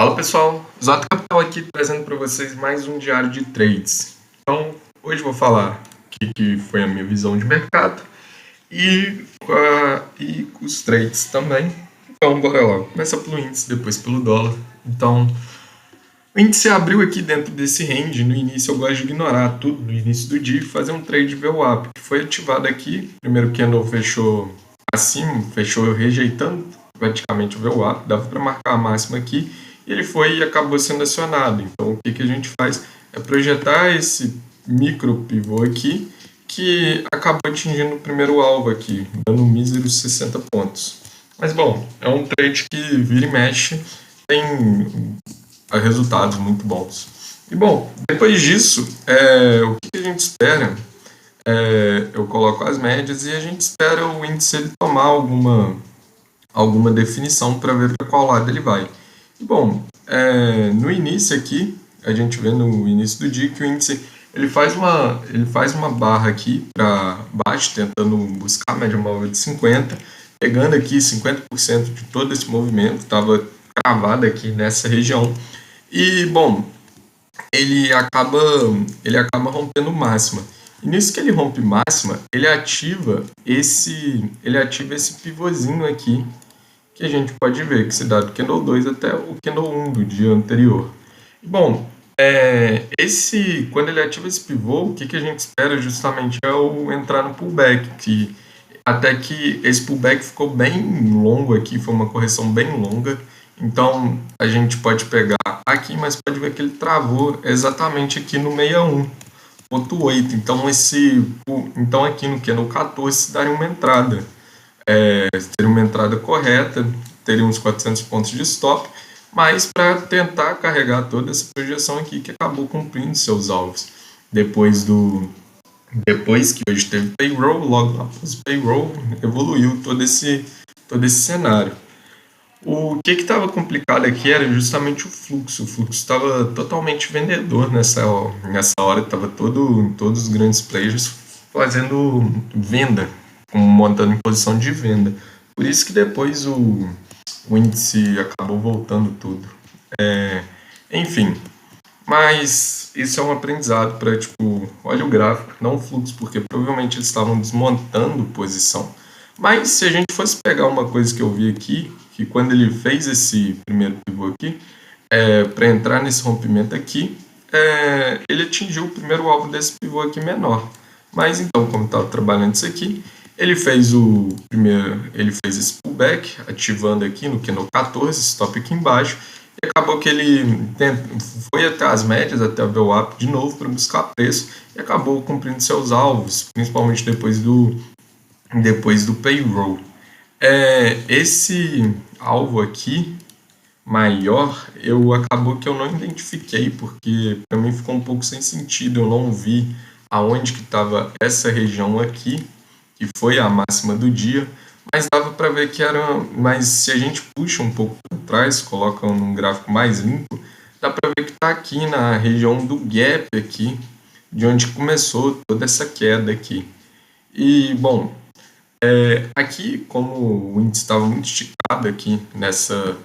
Fala pessoal, Exato Capital aqui trazendo para vocês mais um diário de trades. Então, hoje eu vou falar o que foi a minha visão de mercado e os trades também. Então, bora lá. Começa pelo índice, depois pelo dólar. Então, o índice abriu aqui dentro desse range. No início eu gosto de ignorar tudo no início do dia e fazer um trade VWAP, que foi ativado aqui. Primeiro candle fechou acima, fechou rejeitando praticamente o VWAP, dava para marcar a máxima aqui, e ele foi e acabou sendo acionado. Então o que a gente faz é projetar esse micro pivô aqui, que acabou atingindo o primeiro alvo aqui, dando míseros 60 pontos. Mas bom, é um trade que vira e mexe, tem resultados muito bons. E bom, depois disso, o que a gente espera? Eu coloco as médias e a gente espera o índice ele tomar alguma definição para ver para qual lado ele vai. E bom, no início aqui, a gente vê no início do dia que o índice ele faz uma barra aqui para baixo, tentando buscar a média móvel de 50, pegando aqui 50% de todo esse movimento, estava cravado aqui nessa região. E bom, ele acaba rompendo máxima. E nisso que ele rompe máxima, ele ativa esse pivôzinho aqui, que a gente pode ver que se dá do candle 2 até o candle 1 do dia anterior. E bom, quando ele ativa esse pivô, o que a gente espera justamente é o entrar no pullback, até que esse pullback ficou bem longo aqui, foi uma correção bem longa. Então a gente pode pegar aqui, mas pode ver que ele travou exatamente aqui no 61.8. Então aqui no candle 14 daria uma entrada. Seria uma entrada correta, teria uns 400 pontos de stop, mas para tentar carregar toda essa projeção aqui que acabou cumprindo seus alvos. Depois que hoje teve payroll, logo após o payroll, evoluiu todo esse cenário. O que estava complicado aqui era justamente o fluxo. O fluxo estava totalmente vendedor nessa hora. Estava todos os grandes players fazendo venda, montando em posição de venda. Por isso que depois o índice acabou voltando tudo. Enfim, mas isso é um aprendizado para, olha o gráfico, não o fluxo, porque provavelmente eles estavam desmontando posição. Mas se a gente fosse pegar uma coisa que eu vi aqui, que quando ele fez esse primeiro pivô aqui, para entrar nesse rompimento aqui, ele atingiu o primeiro alvo desse pivô aqui menor. Mas então, como estava trabalhando isso aqui, ele fez esse pullback, ativando aqui no candle 14, stop aqui embaixo, e acabou que ele foi até as médias, até o VWAP de novo para buscar preço, e acabou cumprindo seus alvos, principalmente depois do payroll. Esse alvo aqui maior, acabou que eu não identifiquei, porque para mim ficou um pouco sem sentido, eu não vi aonde que estava essa região aqui, que foi a máxima do dia, mas dava para ver que era, mas se a gente puxa um pouco para trás, coloca num gráfico mais limpo, dá para ver que está aqui na região do gap aqui, de onde começou toda essa queda aqui. E bom, aqui, como o índice estava muito esticado aqui nessa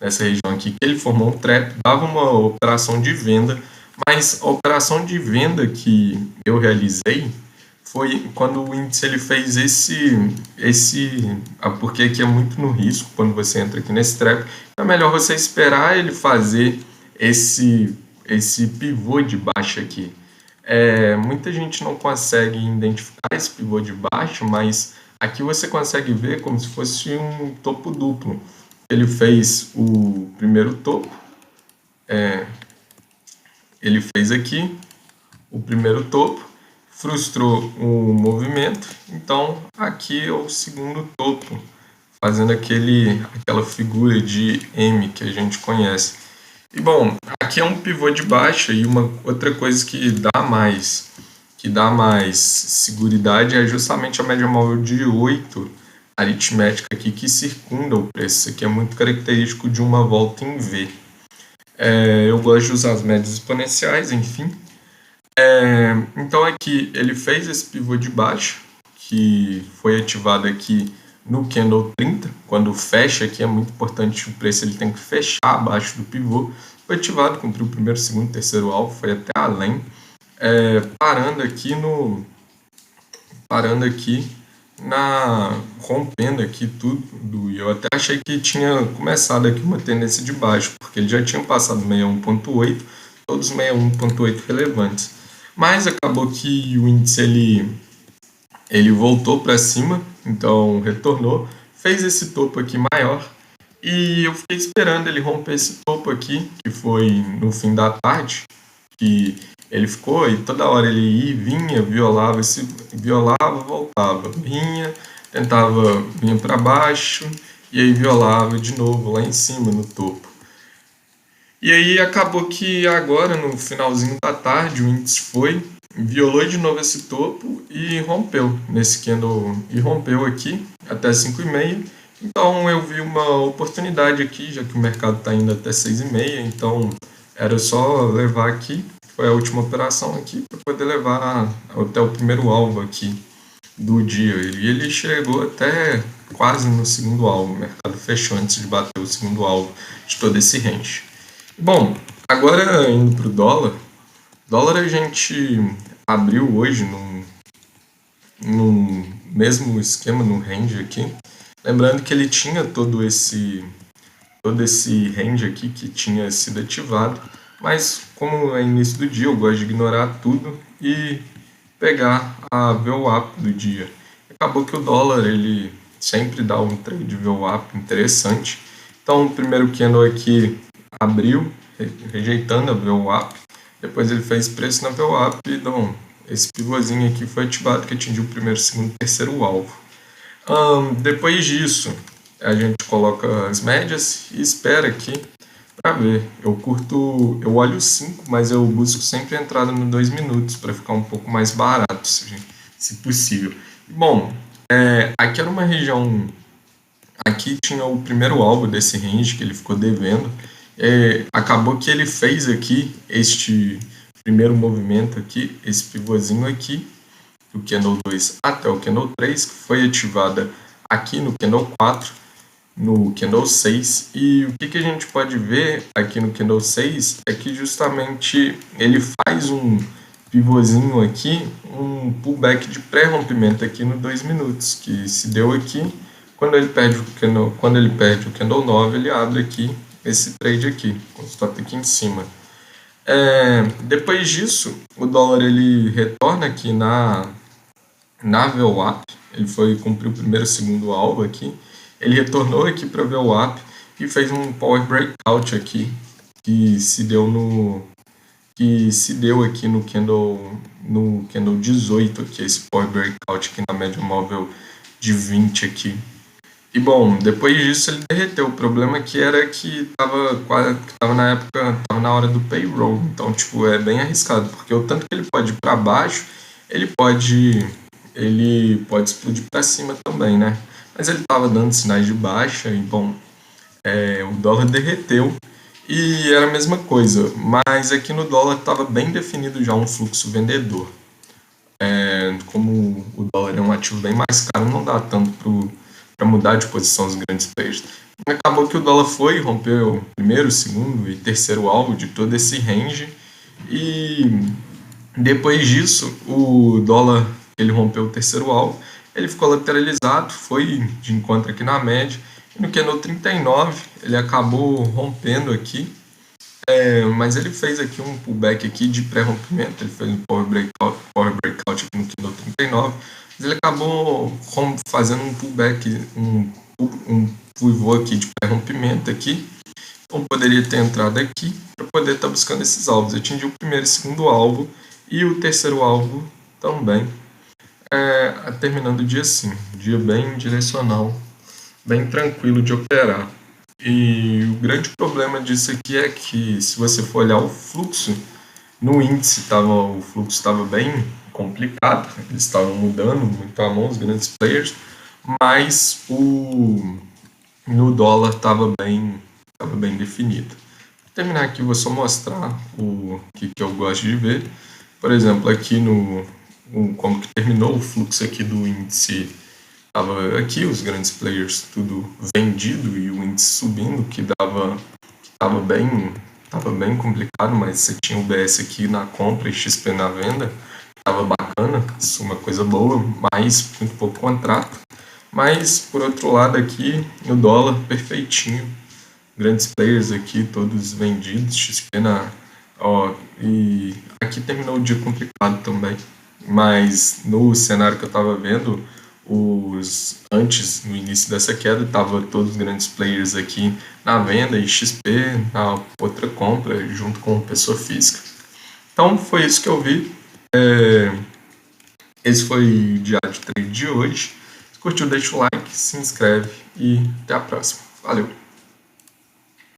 região aqui, que ele formou um trap, dava uma operação de venda, mas a operação de venda que eu realizei foi quando o índice ele fez porque aqui é muito no risco quando você entra aqui nesse trap, é melhor você esperar ele fazer esse pivô de baixo aqui. Muita gente não consegue identificar esse pivô de baixo, mas aqui você consegue ver como se fosse um topo duplo. Ele fez o primeiro topo, ele fez aqui o primeiro topo, frustrou o movimento, então aqui é o segundo topo, fazendo aquela figura de M que a gente conhece. E bom, aqui é um pivô de baixa, e uma outra coisa que dá mais seguridade é justamente a média móvel de 8 aritmética aqui que circunda o preço. Isso aqui é muito característico de uma volta em V. Eu gosto de usar as médias exponenciais, enfim. Então aqui ele fez esse pivô de baixo, que foi ativado aqui no candle 30, quando fecha aqui é muito importante, o preço ele tem que fechar abaixo do pivô, foi ativado, cumpriu o primeiro, segundo, terceiro alvo, foi até além, parando aqui rompendo aqui tudo, e eu até achei que tinha começado aqui uma tendência de baixo, porque ele já tinha passado 61.8, todos 61.8 relevantes, mas acabou que o índice ele voltou para cima, então retornou, fez esse topo aqui maior, e eu fiquei esperando ele romper esse topo aqui, que foi no fim da tarde, que ele ficou e toda hora ele ia, vinha, violava, voltava, vinha para baixo e aí violava de novo lá em cima no topo. E aí acabou que agora no finalzinho da tarde o índice violou de novo esse topo e rompeu nesse candle e rompeu aqui até 5,5. Então eu vi uma oportunidade aqui, já que o mercado está indo até 6,5, então era só levar aqui, foi a última operação aqui, para poder levar até o primeiro alvo aqui do dia. E ele chegou até quase no segundo alvo, o mercado fechou antes de bater o segundo alvo de todo esse range. Bom, agora indo para o dólar a gente abriu hoje num mesmo esquema no range aqui, lembrando que ele tinha todo esse range aqui que tinha sido ativado, mas como é início do dia, eu gosto de ignorar tudo e pegar a VWAP do dia. Acabou que o dólar ele sempre dá um trade VWAP interessante, então o primeiro candle aqui abriu rejeitando a VWAP, depois ele fez preço na VWAP e esse pivôzinho aqui foi ativado que atingiu o primeiro, segundo e terceiro alvo. Depois disso, a gente coloca as médias e espera aqui para ver. Eu olho 5, mas eu busco sempre a entrada no 2 minutos para ficar um pouco mais barato, se possível. Bom, aqui era uma região. Aqui tinha o primeiro alvo desse range que ele ficou devendo. Acabou que ele fez aqui este primeiro movimento aqui, esse pivôzinho aqui, do candle 2 até o candle 3, que foi ativada aqui no candle 4, no candle 6, e o que a gente pode ver aqui no candle 6 é que justamente ele faz um pivôzinho aqui, um pullback de pré-rompimento aqui no 2 minutos, que se deu aqui, quando ele perde o candle 9, ele abre aqui esse trade aqui, com o stop aqui em cima. Depois disso, o dólar ele retorna aqui na VWAP, ele foi cumprir o primeiro e segundo alvo aqui, ele retornou aqui para a VWAP e fez um power breakout aqui, que se deu aqui no candle 18 aqui, esse power breakout aqui na média móvel de 20 aqui. E bom, depois disso ele derreteu. O problema aqui era que tava na época, tava na hora do payroll. Então, tipo, é bem arriscado, porque o tanto que ele pode ir para baixo, ele pode explodir para cima também, né? Mas ele tava dando sinais de baixa e bom, o dólar derreteu e era a mesma coisa. Mas aqui no dólar estava bem definido já um fluxo vendedor. Como o dólar é um ativo bem mais caro, não dá tanto para mudar de posição os grandes players. Acabou que o dólar rompeu o primeiro, segundo e terceiro alvo de todo esse range, e depois disso o dólar ele rompeu o terceiro alvo, ele ficou lateralizado, foi de encontro aqui na média, e no candle 39 ele acabou rompendo aqui, mas ele fez aqui um pullback aqui de pré-rompimento, ele fez um power breakout aqui no candle 39, mas ele acabou fazendo um pullback, um pivô aqui de pré-rompimento aqui, então poderia ter entrado aqui para poder estar buscando esses alvos. Atingiu o primeiro e segundo alvo e o terceiro alvo também, terminando o dia assim, um dia bem direcional, bem tranquilo de operar. E o grande problema disso aqui é que, se você for olhar o fluxo, no índice o fluxo estava bem complicado, eles estavam mudando muito a mão, os grandes players, mas no dólar estava bem definido. Vou terminar aqui, vou só mostrar o que eu gosto de ver. Por exemplo, aqui como que terminou o fluxo aqui do índice Tava aqui os grandes players tudo vendido e o índice subindo, que tava bem complicado, mas você tinha o BS aqui na compra e XP na venda, tava bacana, isso é uma coisa boa, mas muito pouco contrato. Mas por outro lado aqui, o dólar perfeitinho, grandes players aqui todos vendidos, XP na. Ó, e aqui terminou o dia complicado também. Mas no cenário que eu estava vendo, antes, no início dessa queda, tava todos os grandes players aqui na venda e XP na outra compra, junto com pessoa física. Então foi isso que eu vi. Esse foi o diário de trade de hoje. Se curtiu, deixa o like, se inscreve e até a próxima. Valeu!